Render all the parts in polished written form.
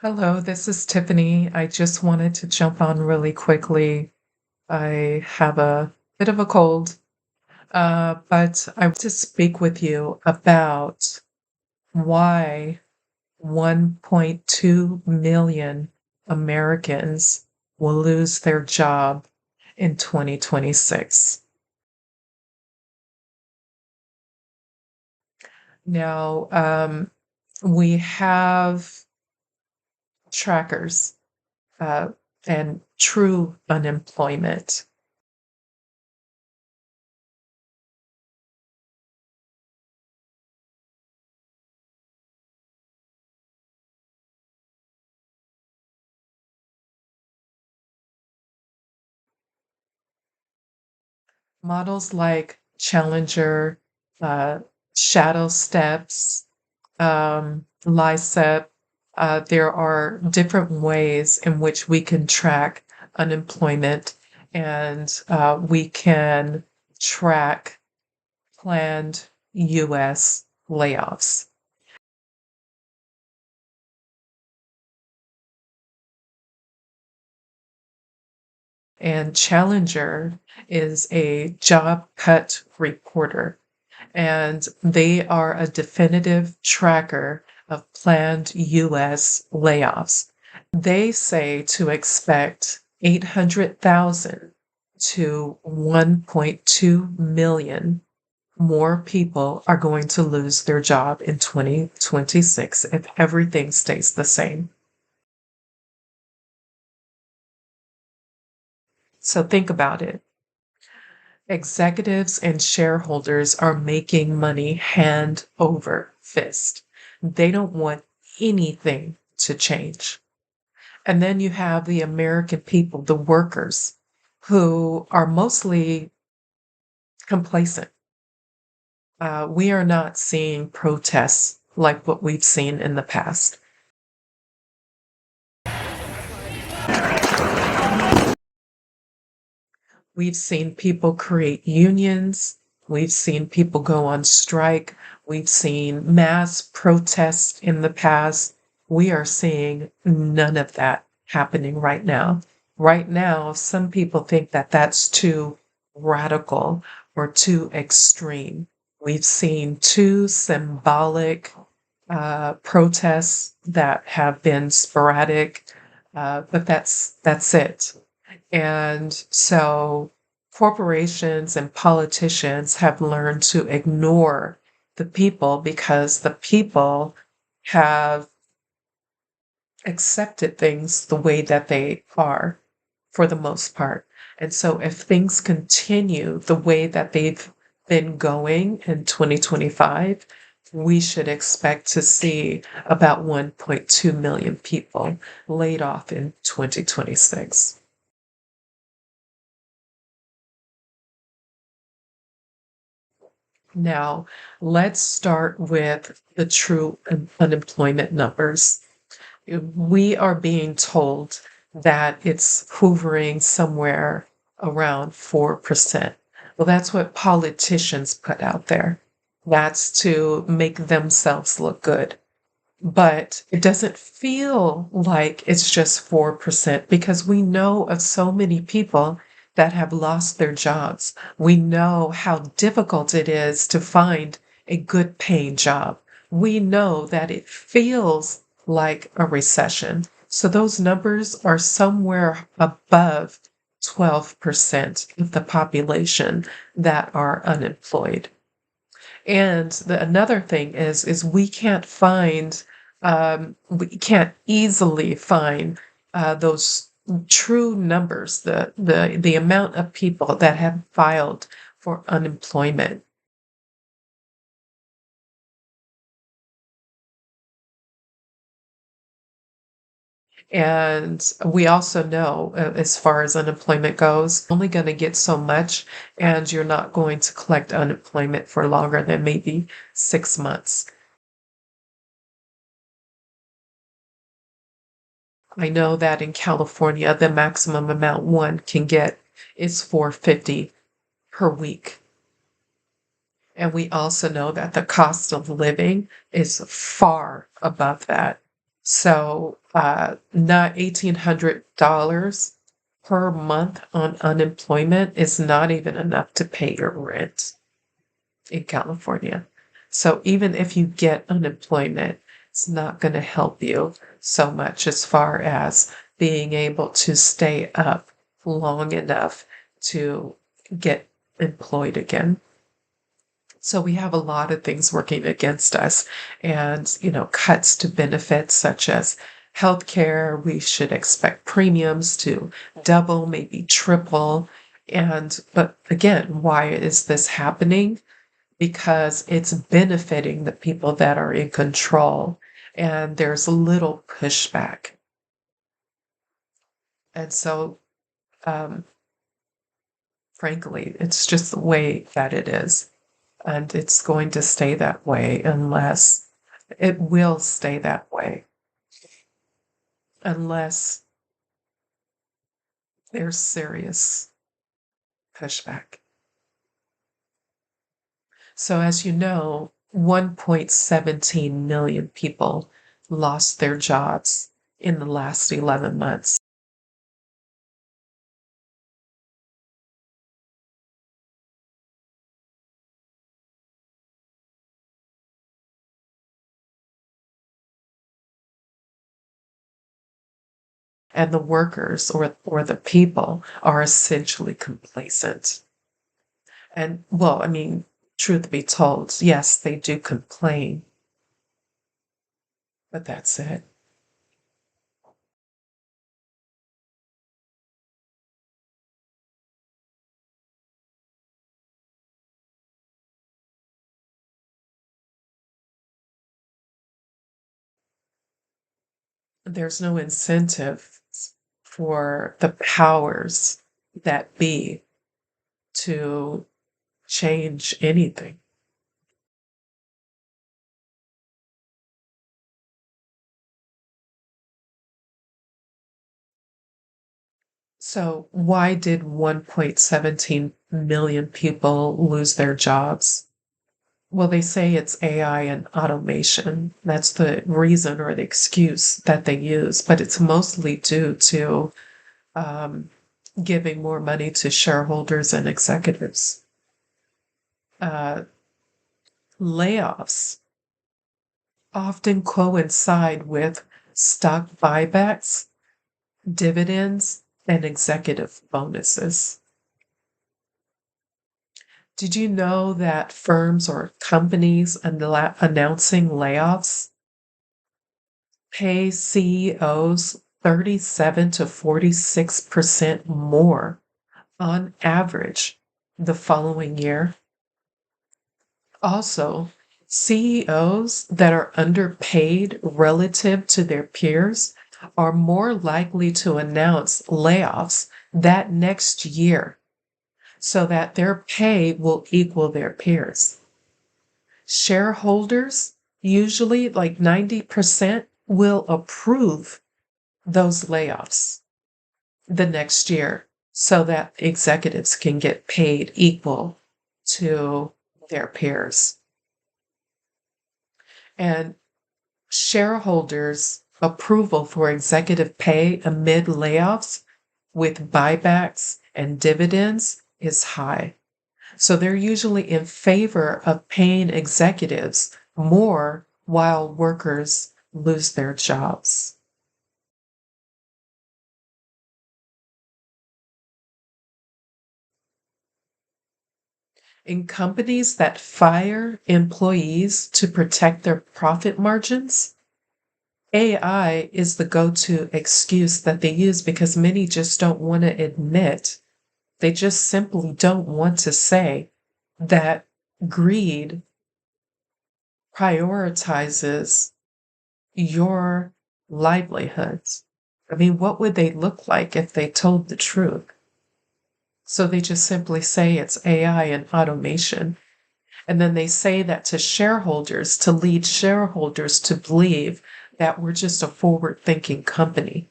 Hello, this is Tiffany. I just wanted to jump on really quickly. I have a bit of a cold, but I want to speak with you about why 1.2 million Americans will lose their job in 2026. Now, we have trackers uh, and true unemployment. Models like Challenger, uh, Shadow Steps, LICEP, there are different ways in which we can track unemployment and we can track planned US layoffs. And Challenger is a job cut reporter, and they are a definitive tracker of planned US layoffs. They say to expect 800,000 to 1.2 million more people are going to lose their job in 2026 if everything stays the same. So think about it. Executives and shareholders are making money hand over fist. They don't want anything to change. And then you have the American people, the workers, who are mostly complacent. We are not seeing protests like what we've seen in the past. We've seen people create unions. We've seen people go on strike. We've seen mass protests in the past. We are seeing none of that happening right now. Right now, some people think that that's too radical or too extreme. We've seen two symbolic protests that have been sporadic, but that's it. And so corporations and politicians have learned to ignore the people because the people have accepted things the way that they are for the most part. And so if things continue the way that they've been going in 2025, we should expect to see about 1.2 million people laid off in 2026. Now, let's start with the true unemployment numbers. We are being told that it's hovering somewhere around 4%. Well, that's what politicians put out there. That's to make themselves look good. But it doesn't feel like it's just 4% because we know of so many people that have lost their jobs. We know how difficult it is to find a good paying job. We know that it feels like a recession. So those numbers are somewhere above 12% of the population that are unemployed. And another thing is we can't easily find those true numbers, the amount of people that have filed for unemployment. And we also know, as far as unemployment goes, only going to get so much, and you're not going to collect unemployment for longer than maybe 6 months. I know that in California, the maximum amount one can get is 450 per week. And we also know that the cost of living is far above that. So, not $1,800 per month on unemployment is not even enough to pay your rent in California. So even if you get unemployment, it's not going to help you so much as far as being able to stay up long enough to get employed again. So we have a lot of things working against us and, cuts to benefits such as healthcare. We should expect premiums to double, maybe triple. But again, why is this happening? Because it's benefiting the people that are in control and there's little pushback. And so, um, frankly, it's just the way that it is. And it's going to stay that way unless it will stay that way, unless there's serious pushback. So, as you know, 1.17 million people lost their jobs in the last 11 months. And the workers or the people are essentially complacent. And well, I mean, truth be told, yes, they do complain, but that's it. There's no incentive for the powers that be to change anything. So, why did 1.17 million people lose their jobs? Well, they say it's AI and automation. That's the reason or the excuse that they use, but it's mostly due to um, giving more money to shareholders and executives. Uh, Layoffs often coincide with stock buybacks, dividends, and executive bonuses. Did you know that firms or companies announcing layoffs pay CEOs 37 to 46% more on average the following year? Also, CEOs that are underpaid relative to their peers are more likely to announce layoffs that next year so that their pay will equal their peers. Shareholders, usually like 90%, will approve those layoffs the next year so that executives can get paid equal to their peers. And shareholders' approval for executive pay amid layoffs with buybacks and dividends is high. So they're usually in favor of paying executives more while workers lose their jobs. In companies that fire employees to protect their profit margins, AI is the go to excuse that they use because many just don't want to admit, they just simply don't want to say that greed prioritizes your livelihoods. I mean, what would they look like if they told the truth? So they just simply say it's AI and automation. And then they say that to shareholders to lead shareholders to believe that we're just a forward thinking company.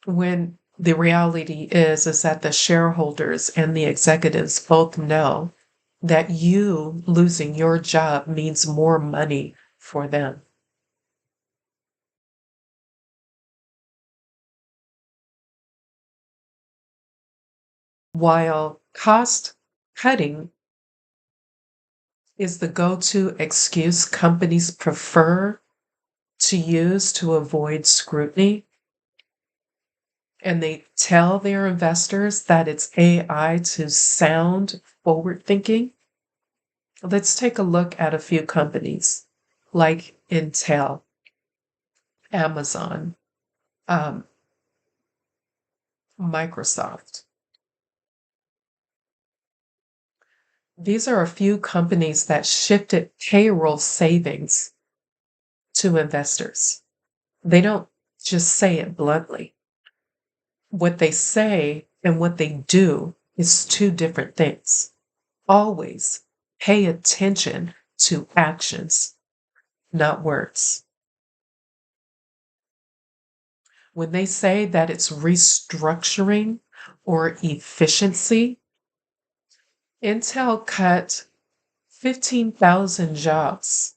When the reality is that the shareholders and the executives both know that you losing your job means more money for them. While cost cutting is the go-to excuse companies prefer to use to avoid scrutiny, and they tell their investors that it's AI to sound forward thinking, let's take a look at a few companies like Intel, Amazon, um, Microsoft. These are a few companies that shifted payroll savings to investors. They don't just say it bluntly. What they say and what they do is two different things. Always pay attention to actions, not words. When they say that it's restructuring or efficiency, Intel cut 15,000 jobs,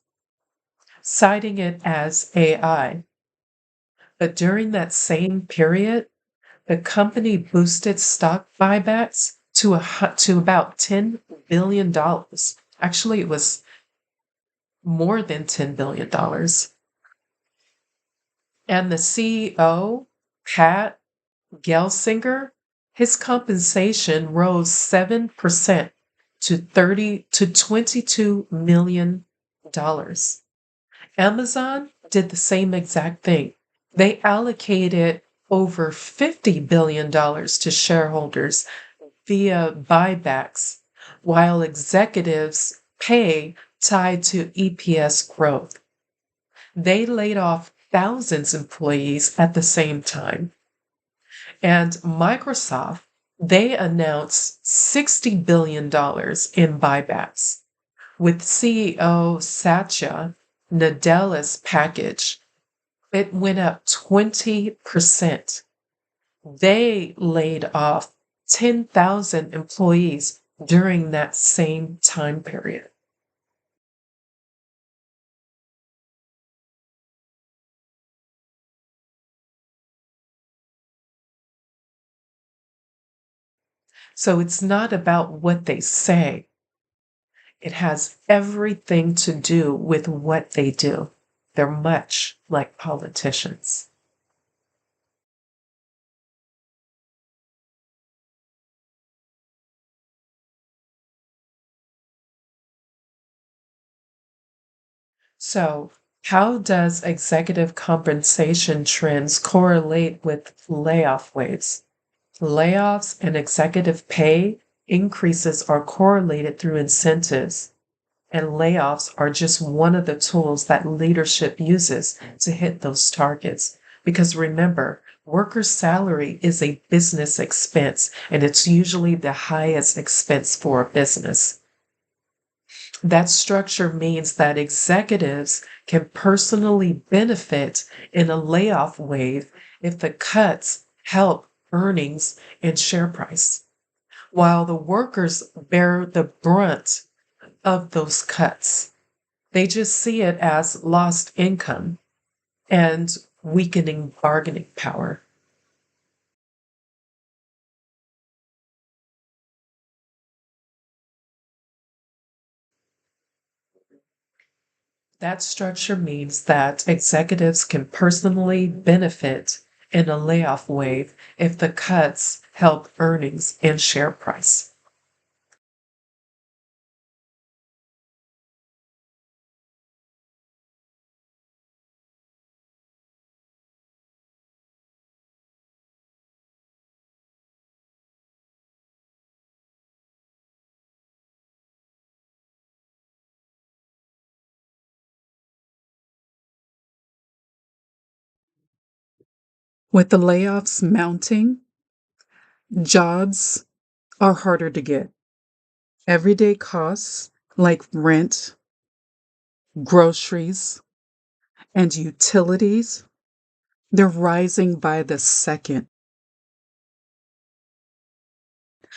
citing it as AI. But during that same period, the company boosted stock buybacks to about $10 billion. Actually, it was more than $10 billion. And the CEO, Pat Gelsinger, his compensation rose 7% to $22 million. Amazon did the same exact thing. They allocated over $50 billion to shareholders via buybacks, while executives' pay tied to EPS growth. They laid off thousands of employees at the same time. And Microsoft, they announced $60 billion in buybacks. With CEO Satya Nadella's package, it went up 20%. They laid off 10,000 employees during that same time period. So it's not about what they say. It has everything to do with what they do. They're much like politicians. So, how does executive compensation trends correlate with layoff waves? Layoffs and executive pay increases are correlated through incentives, and layoffs are just one of the tools that leadership uses to hit those targets. Because remember, workers' salary is a business expense, and it's usually the highest expense for a business. That structure means that executives can personally benefit in a layoff wave if the cuts help earnings and share price, while the workers bear the brunt of those cuts. They just see it as lost income and weakening bargaining power. That structure means that executives can personally benefit in a layoff wave if the cuts help earnings and share price. With the layoffs mounting, jobs are harder to get. Everyday costs like rent, groceries, and utilities, they're rising by the second.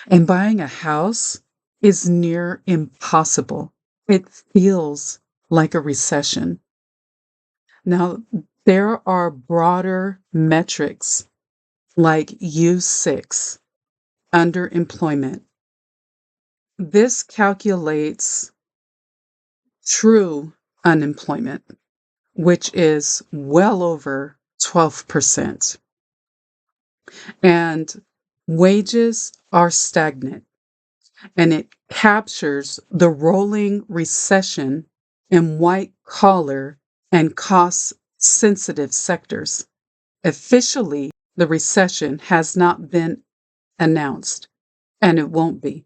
And buying a house is near impossible. It feels like a recession. Now, there are broader metrics like U6, underemployment. This calculates true unemployment, which is well over 12%. And wages are stagnant, and it captures the rolling recession in white collar and cost sensitive sectors. Officially, the recession has not been announced, and it won't be.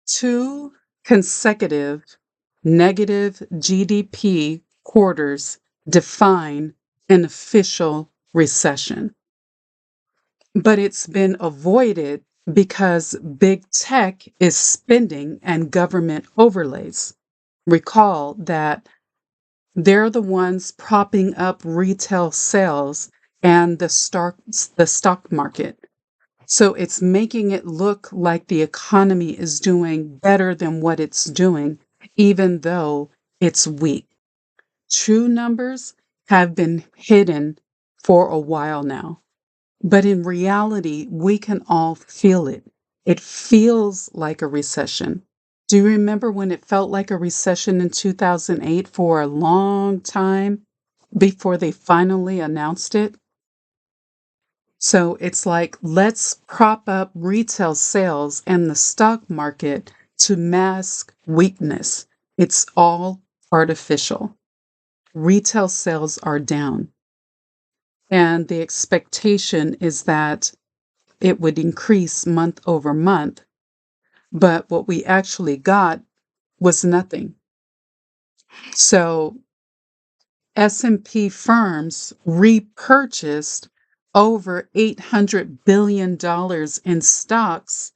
Two consecutive negative GDP quarters define an official recession. But it's been avoided because big tech is spending and government overlays. Recall that they're the ones propping up retail sales and the stock market. So it's making it look like the economy is doing better than what it's doing, even though it's weak. True numbers have been hidden for a while now. But in reality, we can all feel it. It feels like a recession. Do you remember when it felt like a recession in 2008 for a long time before they finally announced it? So it's like, let's prop up retail sales and the stock market to mask weakness. It's all artificial. Retail sales are down. And the expectation is that it would increase month over month. But what we actually got was nothing. So S&P firms repurchased over $800 billion in stocks.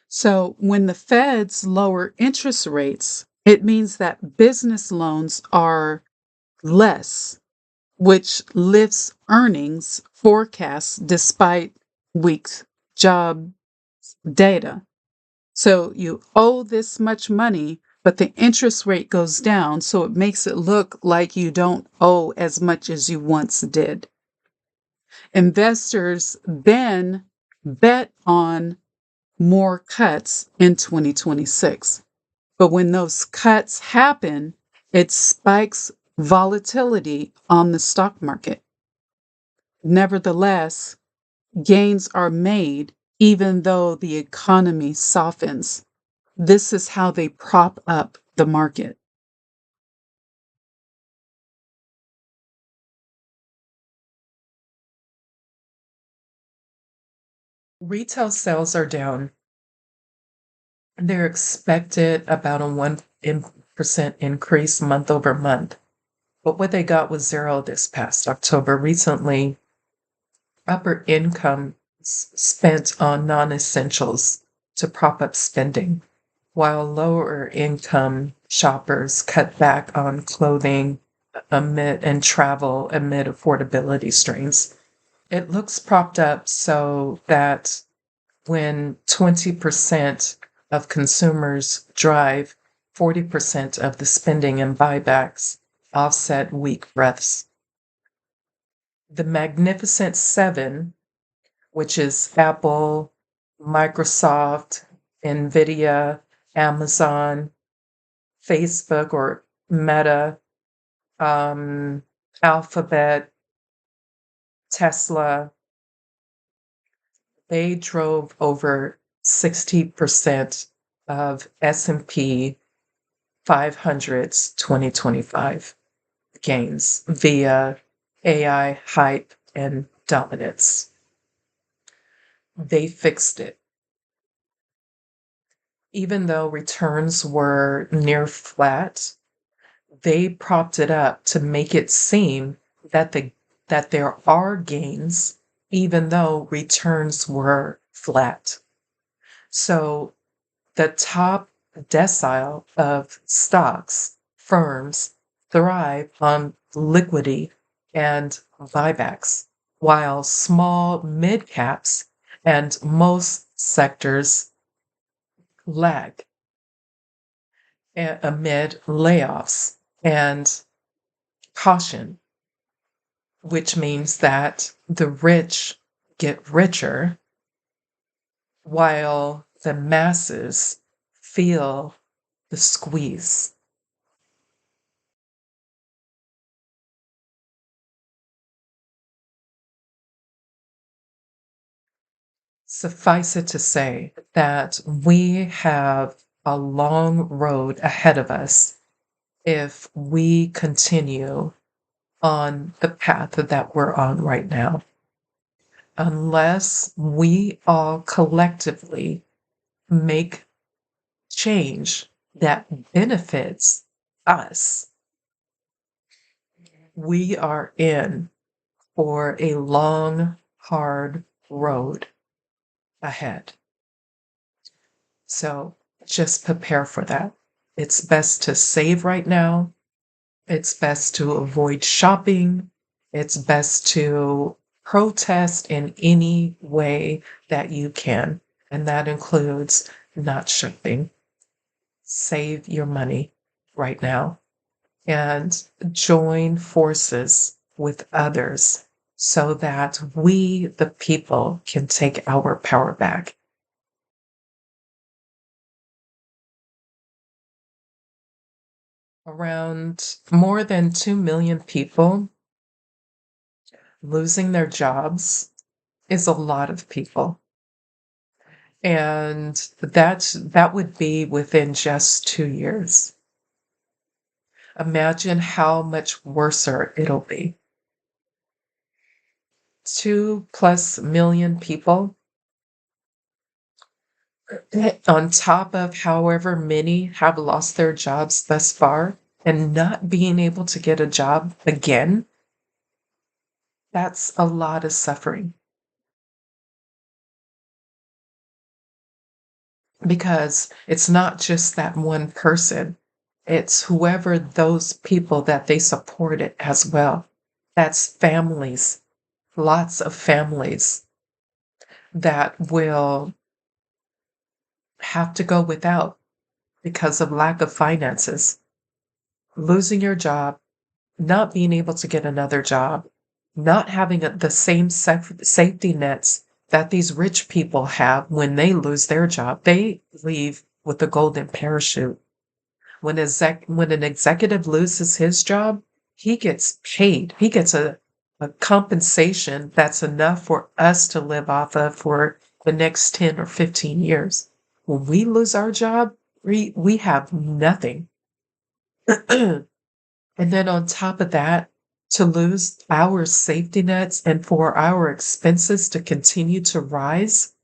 So when the feds lower interest rates, it means that business loans are less, which lifts earnings forecasts despite weak job data. So you owe this much money, but the interest rate goes down, so it makes it look like you don't owe as much as you once did. Investors then bet on more cuts in 2026. But when those cuts happen, it spikes volatility on the stock market. Nevertheless, gains are made even though the economy softens. This is how they prop up the market. Retail sales are down. They're expected about a 1% increase month over month. But what they got was zero this past October. Recently, upper income spent on non essentials to prop up spending, while lower income shoppers cut back on clothing amid and travel amid affordability strains. It looks propped up so that when 20% of consumers drive, 40% of the spending and buybacks offset weak breaths. The Magnificent Seven, which is Apple, Microsoft, Nvidia, Amazon, Facebook or Meta, Alphabet, Tesla, they drove over 60% of S&P 500's 2025 gains via AI hype and dominance. They fixed it. Even though returns were near flat, they propped it up to make it seem that there are gains even though returns were flat. So the top decile of stocks, firms, thrive on liquidity and buybacks, while small mid caps and most sectors lag amid layoffs and caution. which means that the rich get richer while the masses feel the squeeze. Suffice it to say that we have a long road ahead of us if we continue on the path that we're on right now. Unless we all collectively make change that benefits us, we are in for a long, hard road ahead. So just prepare for that. It's best to save right now. It's best to avoid shopping. It's best to protest in any way that you can. And that includes not shopping. Save your money right now and join forces with others so that we, the people, can take our power back. Around more than 2 million people losing their jobs is a lot of people. And that would be within just 2 years. Imagine how much worser it'll be. 2+ million people on top of however many have lost their jobs thus far and not being able to get a job again, that's a lot of suffering. Because it's not just that one person, it's whoever those people that they supported as well. That's families, lots of families that will have to go without because of lack of finances. Losing your job, not being able to get another job, not having the same safety nets that these rich people have when they lose their job. They leave with a golden parachute. When an executive loses his job, he gets paid. He gets a compensation that's enough for us to live off of for the next 10 or 15 years. When we lose our job, we have nothing. And then on top of that, to lose our safety nets and for our expenses to continue to rise,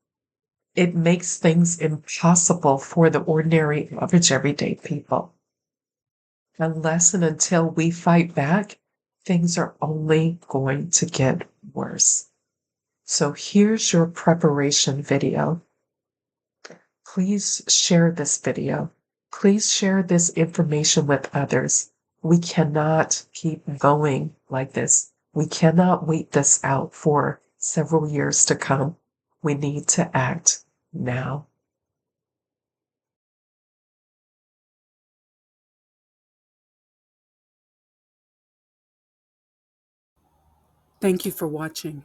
it makes things impossible for the ordinary, average, everyday people. Unless and until we fight back, things are only going to get worse. So here's your preparation video. Please share this video. Please share this information with others. We cannot keep going like this. We cannot wait this out for several years to come. We need to act now. Thank you for watching.